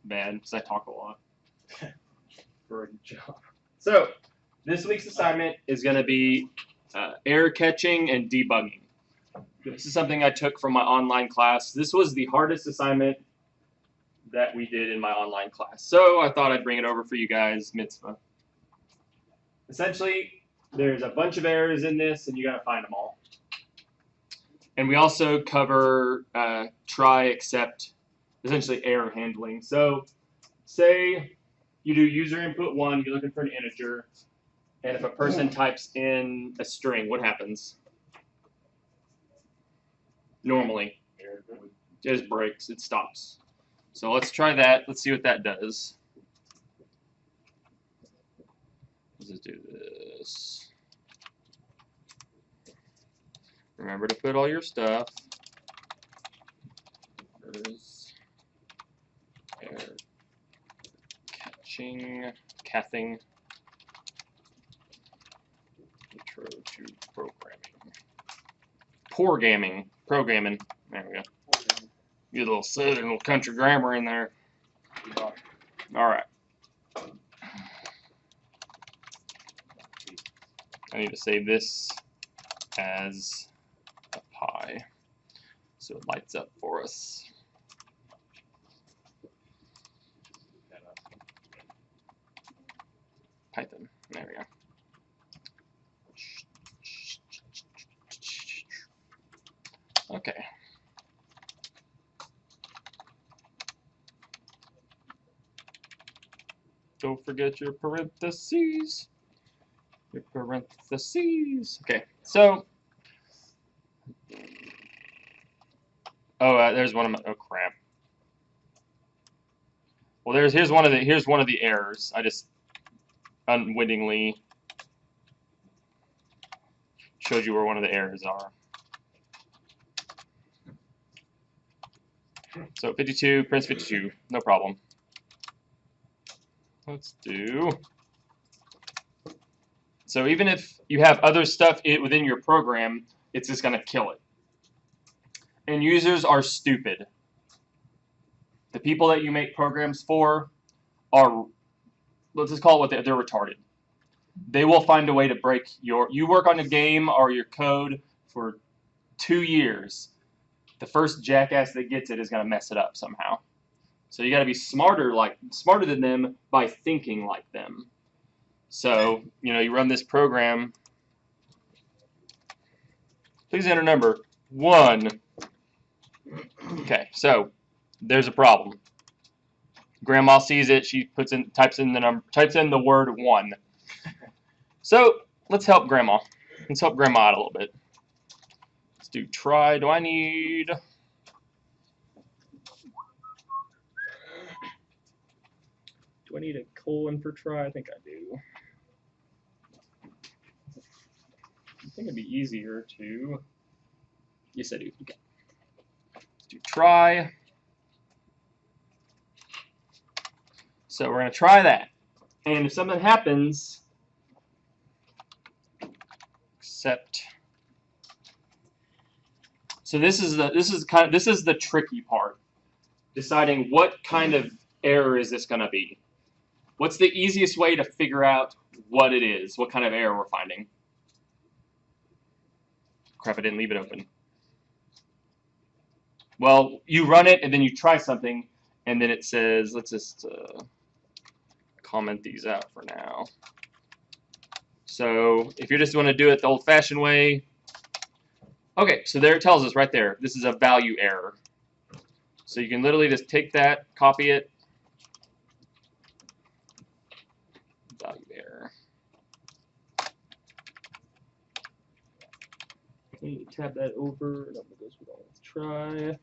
bad because I talk a lot. Good job. So, this week's assignment is going to be error catching and debugging. This is something I took from my online class. This was the hardest assignment that we did in my online class. So, I thought I'd bring it over for you guys, mitzvah. Essentially, there's a bunch of errors in this, and you got to find them all. And we also cover try, except, essentially error handling. So, say you do user input 1, you're looking for an integer, and if a person types in a string, what happens? Normally, it just breaks, it stops. So let's try that. Let's see what that does. Let's just do this. Remember to put all your stuff. There's error catching, cathing, intro to programming. Programming. There we go. Get a little southern, little country grammar in there. All right. I need to save this as a pie so it lights up for us. Python. There we go. Okay. Don't forget your parentheses. Your parentheses. Okay, so. There's one of my. Oh crap. Well, here's one of the errors. I just unwittingly showed you where one of the errors are. So 52 prints 52, no problem. Let's do. So even if you have other stuff within your program, it's just going to kill it. And users are stupid. The people that you make programs for are, let's just call it what they're retarded. They will find a way to break you work on a game or your code for 2 years. The first jackass that gets it is going to mess it up somehow. So you got to be smarter than them by thinking like them. So, you run this program. Please enter number 1. Okay, so there's a problem. Grandma sees it. She types in the word 1. So let's help Grandma. Let's help Grandma out a little bit. Let's do try. Do I need? Do I need a colon for try? I think I do. I think it'd be easier to. Yes, I do. Okay. Let's do try. So we're going to try that. And if something happens, except. So this is the tricky part. Deciding what kind of error is this going to be. What's the easiest way to figure out what it is? What kind of error we're finding? Crap, I didn't leave it open. Well, you run it and then you try something and then it says, let's just comment these out for now. So if you're just going to do it the old-fashioned way, okay, so there it tells us right there, this is a value error. So you can literally just take that, copy it, value error. Okay, tab that over, and that goes with all. Let's try.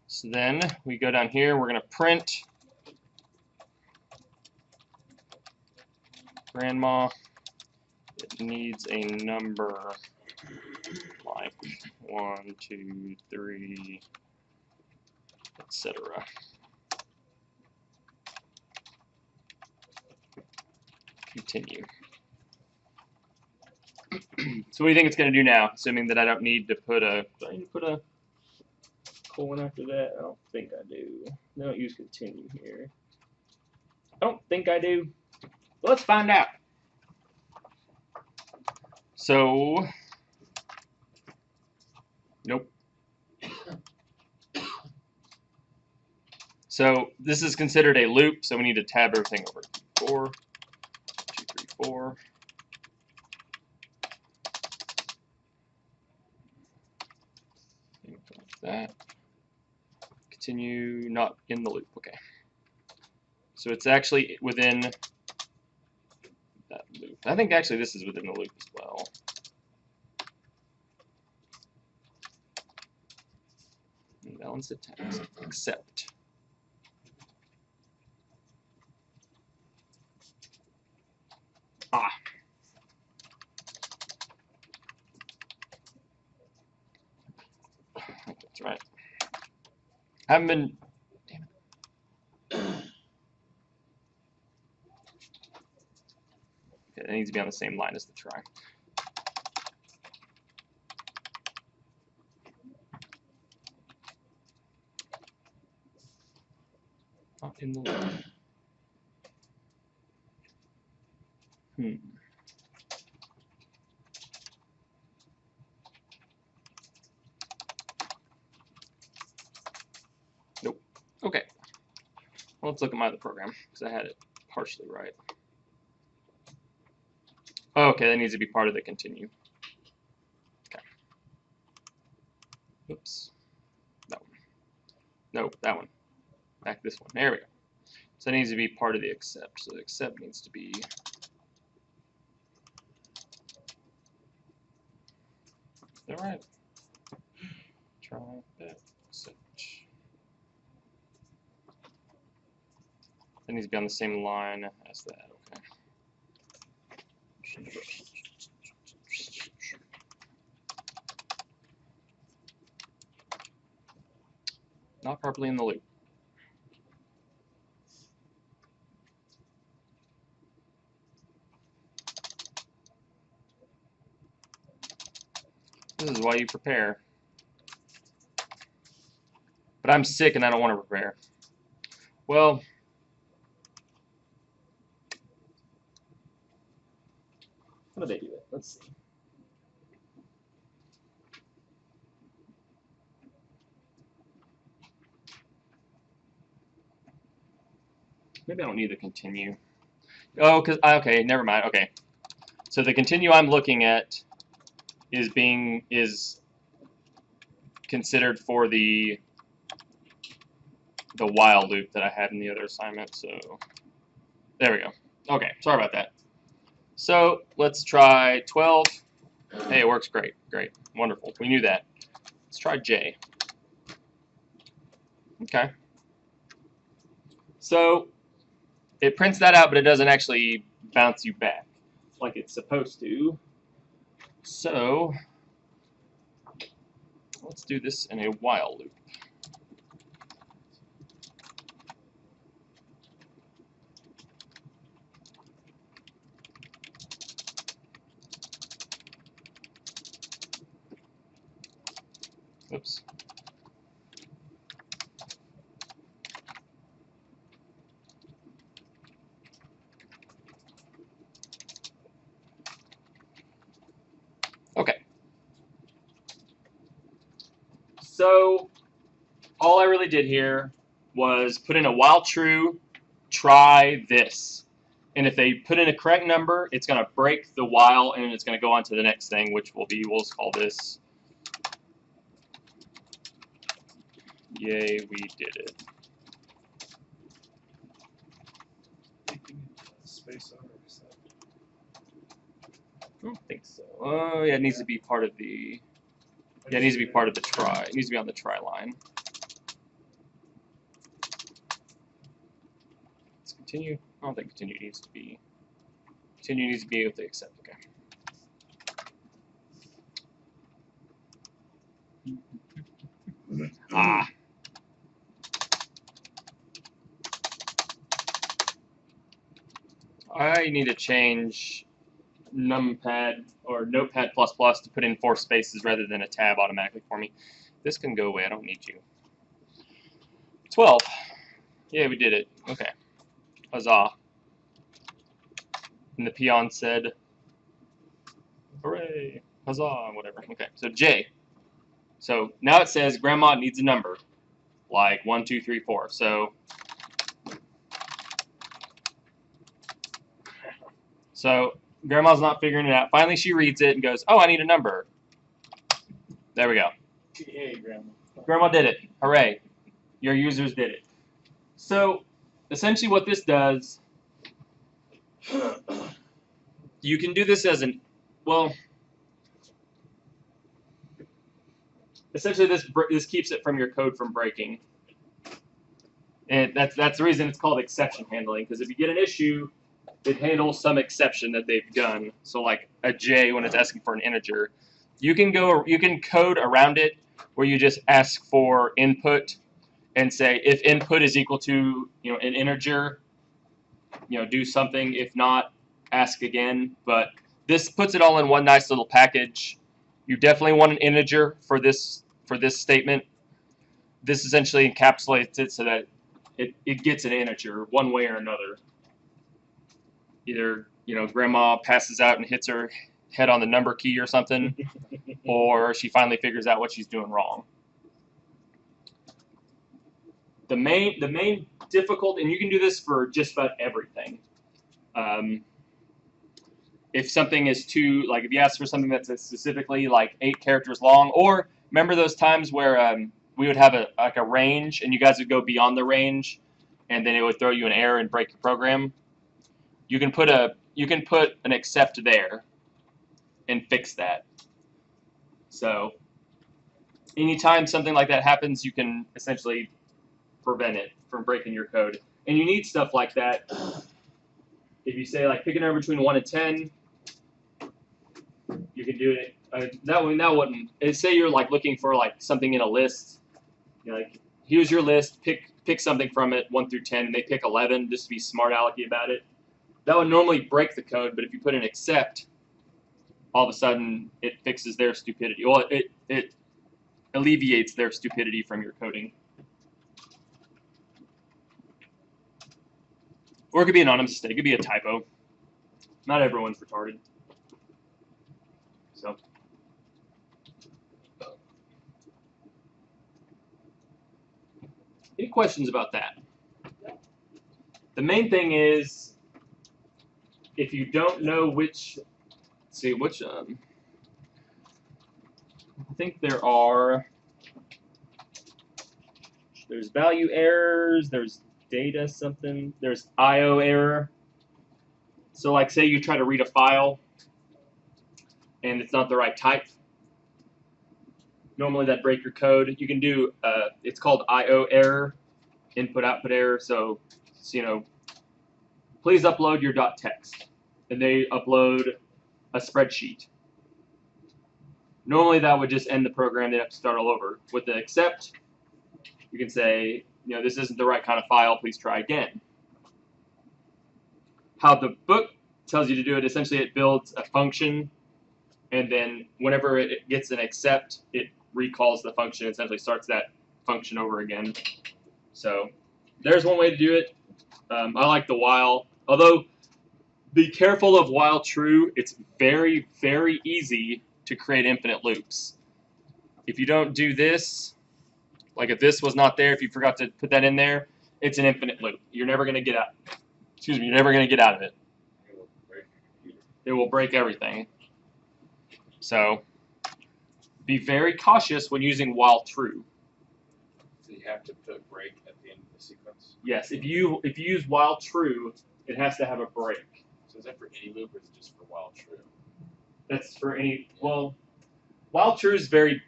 So then we go down here, we're going to print Grandma. It needs a number like 1, 2, 3, etc. Continue. So what do you think it's going to do now? Assuming that I don't need to put a pull one after that? I don't think I do. They don't use continue here. I don't think I do. Let's find out. So, nope. So this is considered a loop, so we need to tab everything over. 4, 2, 3, 4. That. Continue, not in the loop. Okay. So it's actually within that loop. I think actually this is within the loop as well. Balance it times accept. Ah. That's right. I haven't been. Damn it. Okay, it needs to be on the same line as the try. Not in the loop. Nope. Okay. Well, let's look at my other program because I had it partially right. Okay, that needs to be part of the continue. Okay. Oops. That one. Nope, that one. Back this one. There we go. So that needs to be part of the accept. So the accept needs to be. Is that right? Try that. Accept. That needs to be on the same line as that. Okay. Not properly in the loop. This is why you prepare. But I'm sick and I don't want to prepare. Well, how do they do it? Let's see. Maybe I don't need the continue. Oh, because okay, never mind. Okay, so the continue I'm looking at is considered for the while loop that I had in the other assignment. So there we go. Okay, sorry about that. So let's try 12. Hey, it works great. Great, wonderful. We knew that. Let's try J. Okay. So it prints that out, but it doesn't actually bounce you back like it's supposed to. So let's do this in a while loop. Oops. Okay. So all I really did here was put in a while true, try this. And if they put in a correct number, it's going to break the while and it's going to go on to the next thing, which will be, we'll just call this, yay, we did it. Space on accept. I don't think so. Oh, yeah, it needs to be part of the, yeah, it needs to be part of the try. It needs to be on the try line. Let's continue. I don't think continue needs to be. Continue needs to be with the accept. Okay. Ah. I need to change numpad or notepad++ to put in 4 spaces rather than a tab automatically for me. This can go away. I don't need you. 12. Yeah, we did it. Okay. Huzzah. And the peon said, hooray, huzzah, whatever. Okay, so J. So now it says grandma needs a number, like 1, 2, 3, 4. So grandma's not figuring it out. Finally, she reads it and goes, oh, I need a number. There we go. Hey, Grandma. Grandma did it. Hooray. Your users did it. So essentially what this does, you can do this as an, well, essentially this keeps it from your code from breaking. And that's the reason it's called exception handling, because if you get an issue, it handles some exception that they've done. So like a J when it's asking for an integer, you can code around it where you just ask for input and say if input is equal to an integer, do something. If not, ask again. But this puts it all in one nice little package. You definitely want an integer for this statement. This essentially encapsulates it so that it gets an integer one way or another. Either grandma passes out and hits her head on the number key or something, or she finally figures out what she's doing wrong. The main difficult, and you can do this for just about everything. If something is too, like if you ask for something that's specifically like 8 characters long, or remember those times where we would have a range and you guys would go beyond the range, and then it would throw you an error and break your program. You can put an except there and fix that. So anytime something like that happens, you can essentially prevent it from breaking your code. And you need stuff like that. If you say like pick a number between 1 and 10, you can do it. That wouldn't. Say you're like looking for like something in a list. Like here's your list. Pick something from it 1 through 10, and they pick 11 just to be smart alecky about it. That would normally break the code, but if you put an except, all of a sudden it fixes their stupidity. Well, it alleviates their stupidity from your coding. Or it could be an honest mistake. It could be a typo. Not everyone's retarded. So. Any questions about that? The main thing is, if you don't know which, I think there's value errors, there's data something, there's IO error. So like say you try to read a file and it's not the right type. Normally that'd break your code. You can do, it's called IO error, input-output error. So please upload your .text. And they upload a spreadsheet. Normally that would just end the program. They'd have to start all over. With the except, you can say, this isn't the right kind of file. Please try again. How the book tells you to do it, essentially it builds a function, and then whenever it gets an except, it recalls the function, essentially starts that function over again. So there's one way to do it. I like the while, although be careful of while true. It's very, very easy to create infinite loops. If you don't do this, like if this was not there, if you forgot to put that in there, it's an infinite loop. You're never going to get out. Excuse me, you're never going to get out of it. It will break everything. So be very cautious when using while true. So you have to put a break at the end of the sequence? Yes, if you use while true, it has to have a break. So is that for any loop or is it just for while true? That's for any, well, while true is very,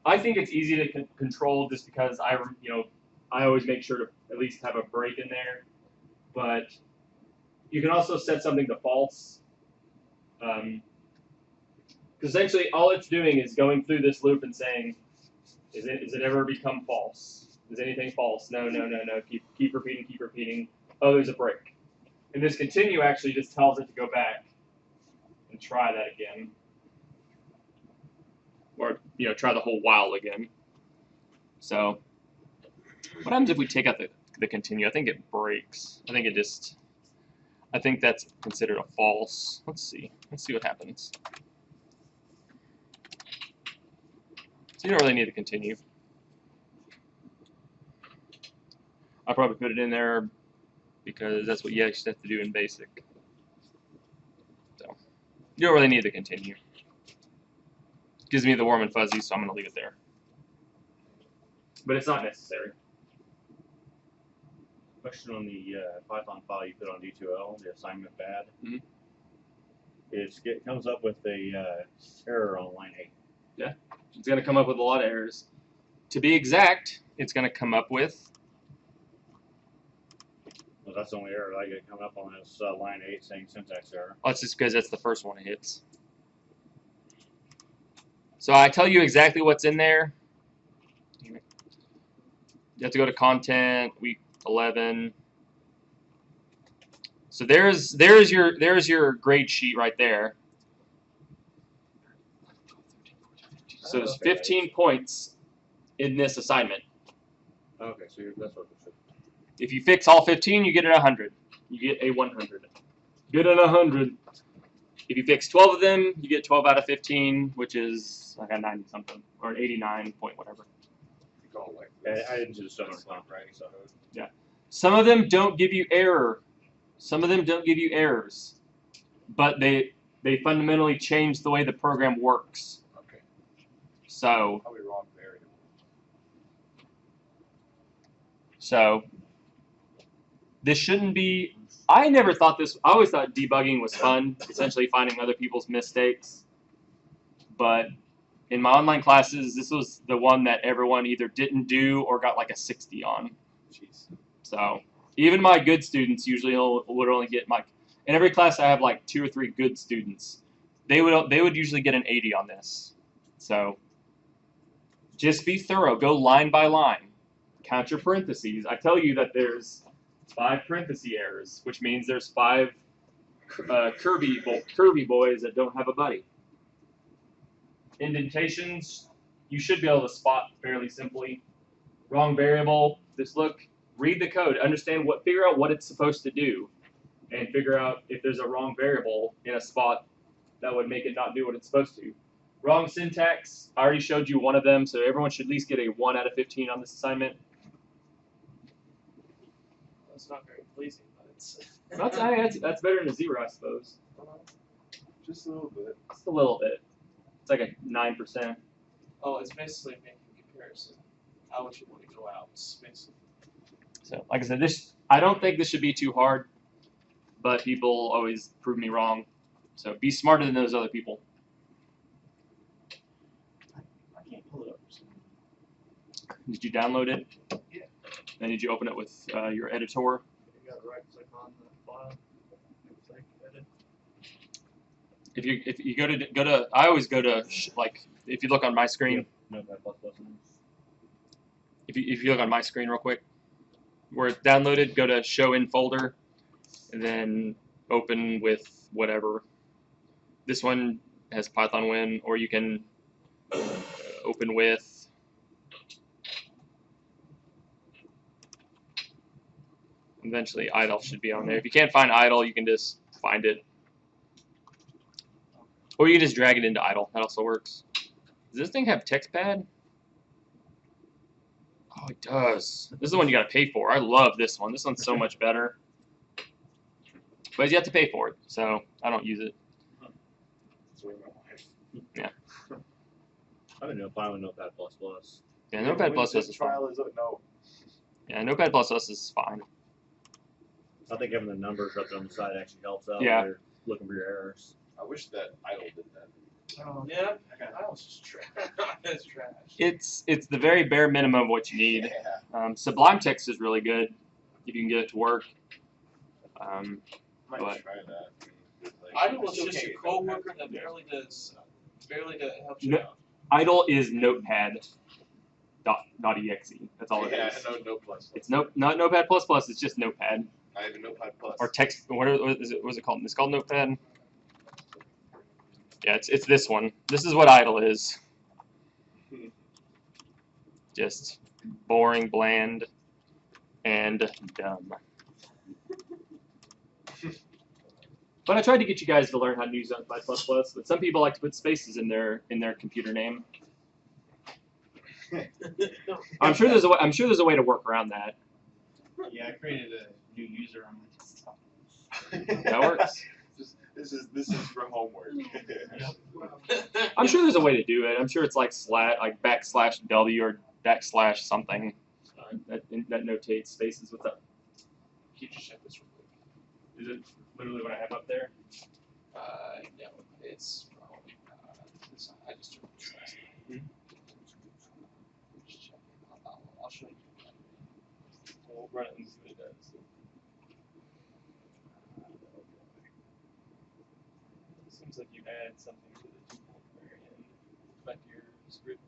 I think it's easy to control just because I always make sure to at least have a break in there. But you can also set something to false. Because essentially all it's doing is going through this loop and saying, is it ever become false? Is anything false? No, no, no, no. Keep repeating, keep repeating. Oh, there's a break. And this continue actually just tells it to go back and try that again. or try the whole while again. So what happens if we take out the continue? I think it breaks. I think that's considered a false. Let's see what happens. So you don't really need to continue. I'll probably put it in there because that's what you actually have to do in basic. So you don't really need to continue. Gives me the warm and fuzzy, so I'm going to leave it there. But it's not necessary. Question on the Python file you put on D2L, the assignment pad. Mhm. It comes up with a error on line 8. Yeah, it's going to come up with a lot of errors. To be exact, it's going to come up with. Well, that's the only error I get coming up on this line 8 saying syntax error. Well, that's just because that's the first one it hits. So I tell you exactly what's in there. You have to go to content, week 11. So there's your grade sheet right there. So there's 15 points in this assignment. Okay, so that's what it should. If you fix all 15, you get a 100. You get a 100. Get an 100. If you fix 12 of them, you get 12 out of 15, which is like a 90 something or an 89 point whatever. You go like I didn't do the stuff on right? So Yeah. Some of them don't give you error. Some of them don't give you errors, but they fundamentally change the way the program works. okay. So Probably wrong variable. this shouldn't be. I never thought this. I always thought debugging was fun, essentially finding other people's mistakes. But in my online classes, this was the one that everyone either didn't do or got like a 60 on. Jeez. So even my good students usually would only get in every class I have like 2 or 3 good students. They would usually get an 80 on this. So just be thorough. Go line by line. Count your parentheses. I tell you that there's 5 parenthesis errors, which means there's 5 curvy boys that don't have a buddy. Indentations, you should be able to spot fairly simply. Wrong variable, just look, read the code, figure out what it's supposed to do, and figure out if there's a wrong variable in a spot that would make it not do what it's supposed to. Wrong syntax, I already showed you one of them, so everyone should at least get a 1 out of 15 on this assignment. It's not very pleasing, but it's. That's better than a 0, I suppose. Just a little bit. Just a little bit. It's like a 9%. Oh, it's basically making a comparison. How much you want to go out, basically. So, like I said, I don't think this should be too hard, but people always prove me wrong. So be smarter than those other people. I can't pull it up. For some reason. Did you download it? Yeah. And did you open it with your editor? You got to right click on the file. Click edit. If you go to I always go to if you look on my screen. Notepad++. If you look on my screen real quick, where it's downloaded, go to show in folder, and then open with whatever. This one has Python Win, or you can open with. Eventually, idle should be on there. If you can't find idle, you can just find it. Or you can just drag it into idle. That also works. Does this thing have TextPad? Oh, it does. This is the one you got to pay for. I love this one. This one's so much better. But you have to pay for it, so I don't use it. That's the way my wife. Yeah. I've been doing fine with Notepad++. Yeah, Notepad++ is fine. Trial is no. Yeah, Notepad++ is fine. I think having the numbers up there on the side actually helps out Yeah. when you're looking for your errors. I wish that idle did that. Oh yeah, that was just trash. It's trash. It's the very bare minimum of what you need. Yeah. Sublime Text is really good if you can get it to work. Might But- try that. Idle was It's just okay, a coworker that barely helps you No. out. Idle is Notepad. .exe. That's all it Yeah, is. no plus. It's not Notepad++. It's just Notepad Not even Notepad plus. or text. What is it called? It's called Notepad. Yeah, it's this one. This is what idle is. Just boring, bland, and dumb. But I tried to get you guys to learn how to use .NET++, but some people like to put spaces in their computer name. I'm sure there's a way, to work around that. Yeah, I created a new user on my desktop. That works. This is for homework. I'm sure there's a way to do it. I'm sure it's like /W or / something that notates spaces. What's up? Can you just check this real quick? Is it literally what I have up there? No, it's from, this, I just took this last night. Just check it. I'll show you. We'll run it and see what it does. It seems like you add something to the tuple at the very end. Back to your script.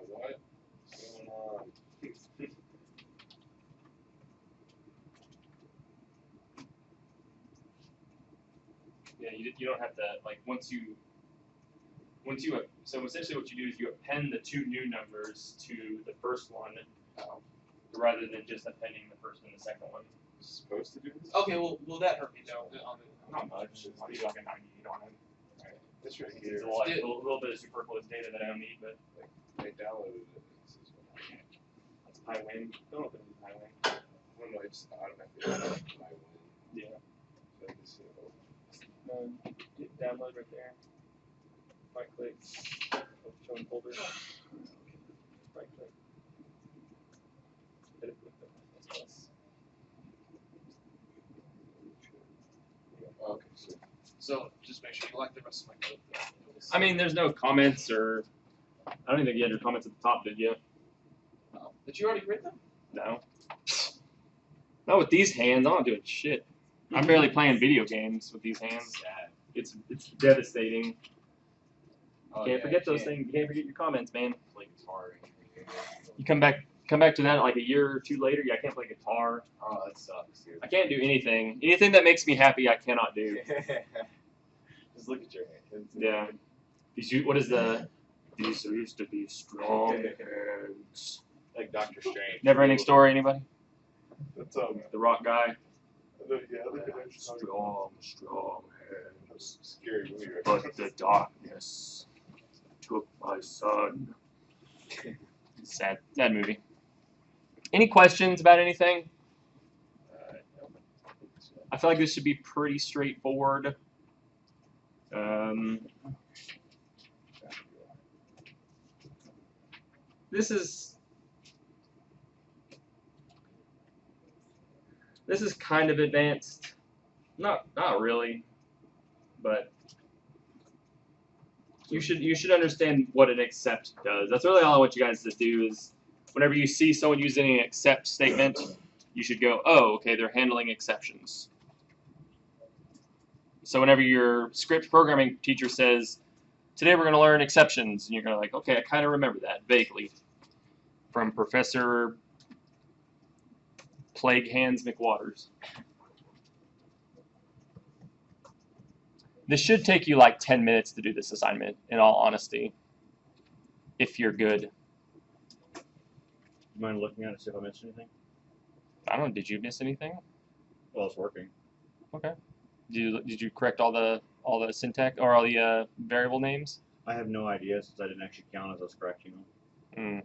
What's going on? Yeah, you don't have to, like, so essentially what you do is you append the two new numbers to the first one, rather than just appending the first and the second one. Supposed to do this? Okay, well, will that hurt me though? Not much, I'll be like a 98 on it. Alright, this right It's here. a little bit of superfluous data that I don't need, but I downloaded it. This is what that's PyWin. Don't open the PyWin. one of my just automatically downloaded my one. Yeah. So this is Hit download right there. Right click. Show in folder. Right click. Edit with the ++. okay, so So just make sure you like the rest of my code. I mean, there's no comments or. I don't even think you had your comments at the top, did you? Did you already read them? No. Not with these hands. I'm not doing shit. I'm barely playing video games with these hands. Sad. It's devastating. Oh, Can't yeah, forget you those things. You can't forget your comments, man. Play guitar. You come back to that like a year or two later. Yeah, I can't play guitar. Oh, that sucks, dude. I can't do anything. Anything that makes me happy, I cannot do. Just look at your hands. Yeah. What is the? These used to be strong hands. Like Doctor Strange. Never ending story. Anybody? that's The rock guy. yeah, look at that. Strong hands. That's a scary movie right But the darkness took my son. Sad movie. Any questions about anything? I feel like this should be pretty straightforward. This is kind of advanced. Not really, but you should understand what an accept does. That's really all I want you guys to do is whenever you see someone using an accept statement, you should go, oh, okay, they're handling exceptions. So whenever your script programming teacher says, today we're going to learn exceptions, and you're going to like, okay, I kind of remember that vaguely from Professor Plague Hands McWaters. This should take you like 10 minutes to do this assignment, in all honesty, if you're good. You mind looking at it, see if I missed anything? I don't know, did you miss anything? Well, it's working. Okay. Did you correct all the syntax or all the variable names? I have no idea since I didn't actually count as I was correcting them.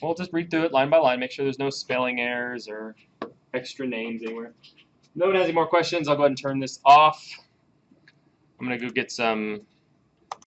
Well, just read through it line by line, make sure there's no spelling errors or extra names anywhere. If no one has any more questions, I'll go ahead and turn this off. I'm going to go get some